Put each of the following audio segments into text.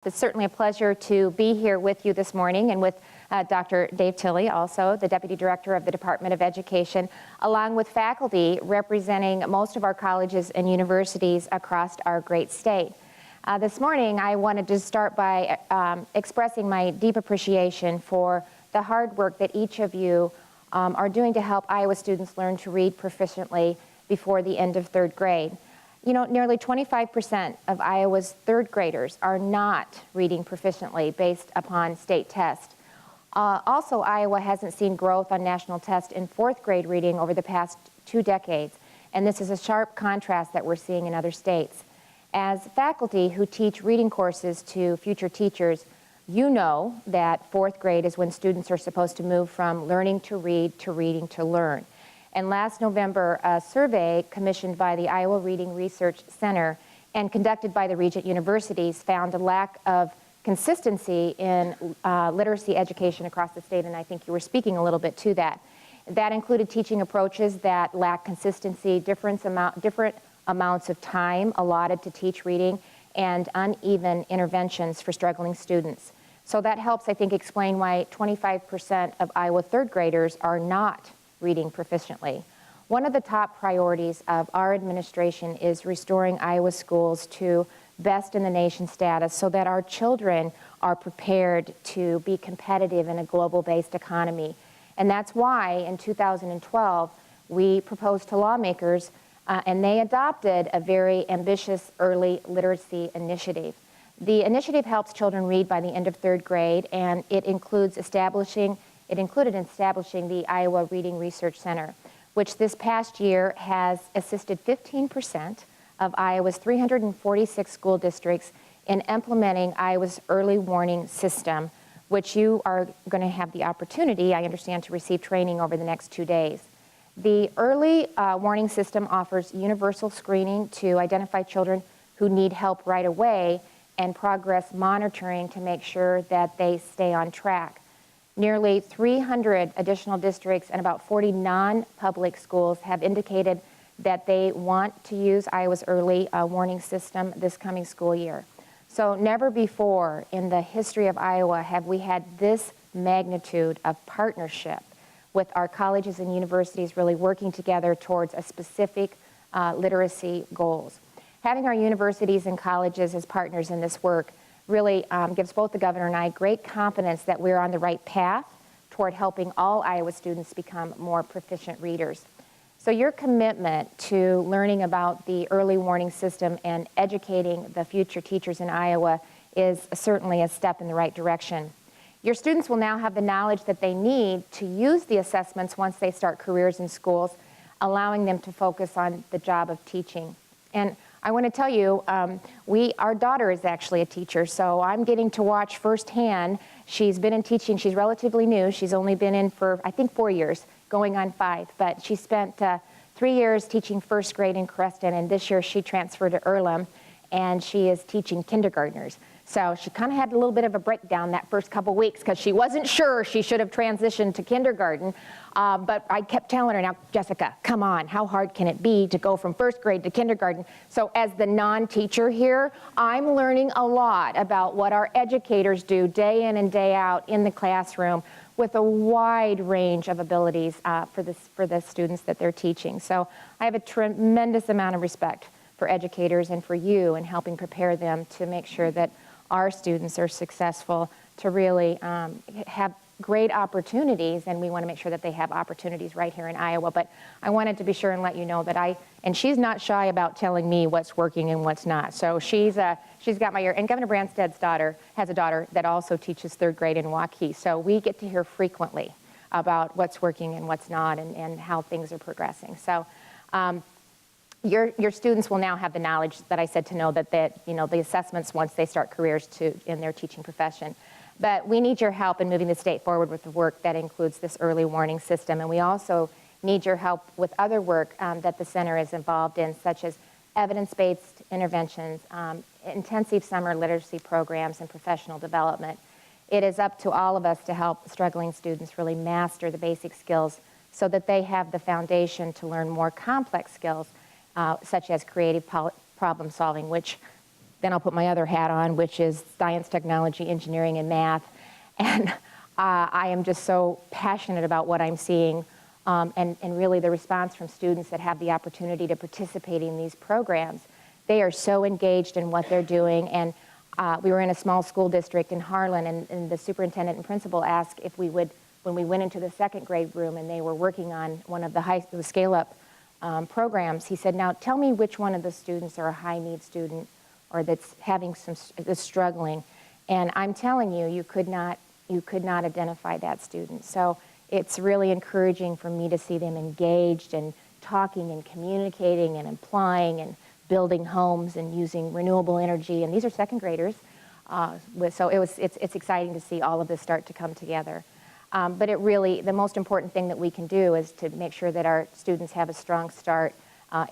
It's certainly a pleasure to be here with you this morning and with Dr. Dave Tilley, also the Deputy Director of the Department of Education, along with faculty representing most of our colleges and universities across our great state. This morning, I wanted to start by expressing my deep appreciation for the hard work that each of you are doing to help Iowa students learn to read proficiently before the end of third grade. You know, nearly 25% of Iowa's third graders are not reading proficiently based upon state tests. Also, Iowa hasn't seen growth on national tests in fourth grade reading over the past 2 decades, and this is a sharp contrast that we're seeing in other states. As faculty who teach reading courses to future teachers, you know that fourth grade is when students are supposed to move from learning to read to reading to learn. And last November, a survey commissioned by the Iowa Reading Research Center and conducted by the Regent Universities found a lack of consistency in literacy education across the state, and I think you were speaking a little bit to that. That included teaching approaches that lack consistency, different amounts of time allotted to teach reading, and uneven interventions for struggling students. So that helps, I think, explain why 25% of Iowa third graders are not reading proficiently. One of the top priorities of our administration is restoring Iowa schools to best in the nation status so that our children are prepared to be competitive in a global-based economy. And that's why in 2012 we proposed to lawmakers and they adopted a very ambitious early literacy initiative. The initiative helps children read by the end of third grade, and it included establishing the Iowa Reading Research Center, which this past year has assisted 15% of Iowa's 346 school districts in implementing Iowa's early warning system, which you are going to have the opportunity, I understand, to receive training over the next 2 days. The early warning system offers universal screening to identify children who need help right away and progress monitoring to make sure that they stay on track. Nearly 300 additional districts and about 40 non-public schools have indicated that they want to use Iowa's early warning system this coming school year. So never before in the history of Iowa have we had this magnitude of partnership with our colleges and universities really working together towards a specific literacy goals. Having our universities and colleges as partners in this work really gives both the governor and I great confidence that we're on the right path toward helping all Iowa students become more proficient readers. So your commitment to learning about the early warning system and educating the future teachers in Iowa is certainly a step in the right direction. Your students will now have the knowledge that they need to use the assessments once they start careers in schools, allowing them to focus on the job of teaching. And I want to tell you, our daughter is actually a teacher, so I'm getting to watch firsthand. She's been in teaching. She's relatively new. She's only been in for, I think, 4 years, going on 5. But she spent 3 years teaching first grade in Creston, and this year she transferred to Earlham, and she is teaching kindergartners. So she kind of had a little bit of a breakdown that first couple weeks because she wasn't sure she should have transitioned to kindergarten. But I kept telling her, now, Jessica, come on, how hard can it be to go from first grade to kindergarten? So as the non-teacher here, I'm learning a lot about what our educators do day in and day out in the classroom with a wide range of abilities for the students that they're teaching. So I have a tremendous amount of respect for educators and for you in helping prepare them to make sure that our students are successful to really have great opportunities, and we want to make sure that they have opportunities right here in Iowa. But I wanted to be sure and let you know that and she's not shy about telling me what's working and what's not. So she's got my ear. And Governor Branstad's daughter has a daughter that also teaches third grade in Waukee. So we get to hear frequently about what's working and what's not and how things are progressing. So your students will now have the knowledge that I said to know that the assessments once they start careers in their teaching profession. But we need your help in moving the state forward with the work that includes this early warning system. And we also need your help with other work that the center is involved in, such as evidence-based interventions, intensive summer literacy programs, and professional development. It is up to all of us to help struggling students really master the basic skills so that they have the foundation to learn more complex skills such as creative problem solving, which then I'll put my other hat on, which is science, technology, engineering, and math. And I am just so passionate about what I'm seeing, and really the response from students that have the opportunity to participate in these programs. They are so engaged in what they're doing. And we were in a small school district in Harlan, and the superintendent and principal asked if we would, when we went into the second grade room and they were working on one of the scale-up programs, he said, now tell me which one of the students are a high-need student or that's struggling. And I'm telling you, you could not identify that student. So it's really encouraging for me to see them engaged and talking and communicating and applying and building homes and using renewable energy. And these are second graders. So it's exciting to see all of this start to come together. But it really, the most important thing that we can do is to make sure that our students have a strong start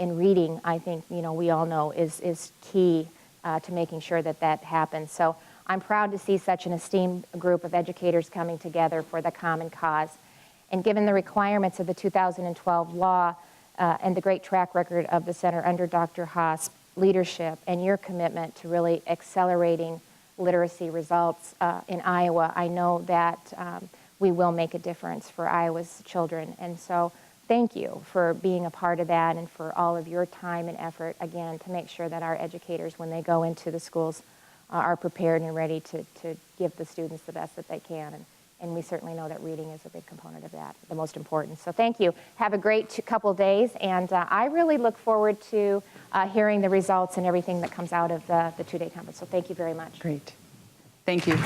in reading. I think, we all know is key to making sure that that happens. So I'm proud to see such an esteemed group of educators coming together for the common cause. And given the requirements of the 2012 law and the great track record of the center under Dr. Haas' leadership and your commitment to really accelerating literacy results in Iowa, I know that we will make a difference for Iowa's children. And so thank you for being a part of that and for all of your time and effort, again, to make sure that our educators, when they go into the schools, are prepared and ready to give the students the best that they can. And we certainly know that reading is a big component of that, the most important. So thank you. Have a great couple days. And I really look forward to hearing the results and everything that comes out of the two-day conference. So thank you very much. Great. Thank you.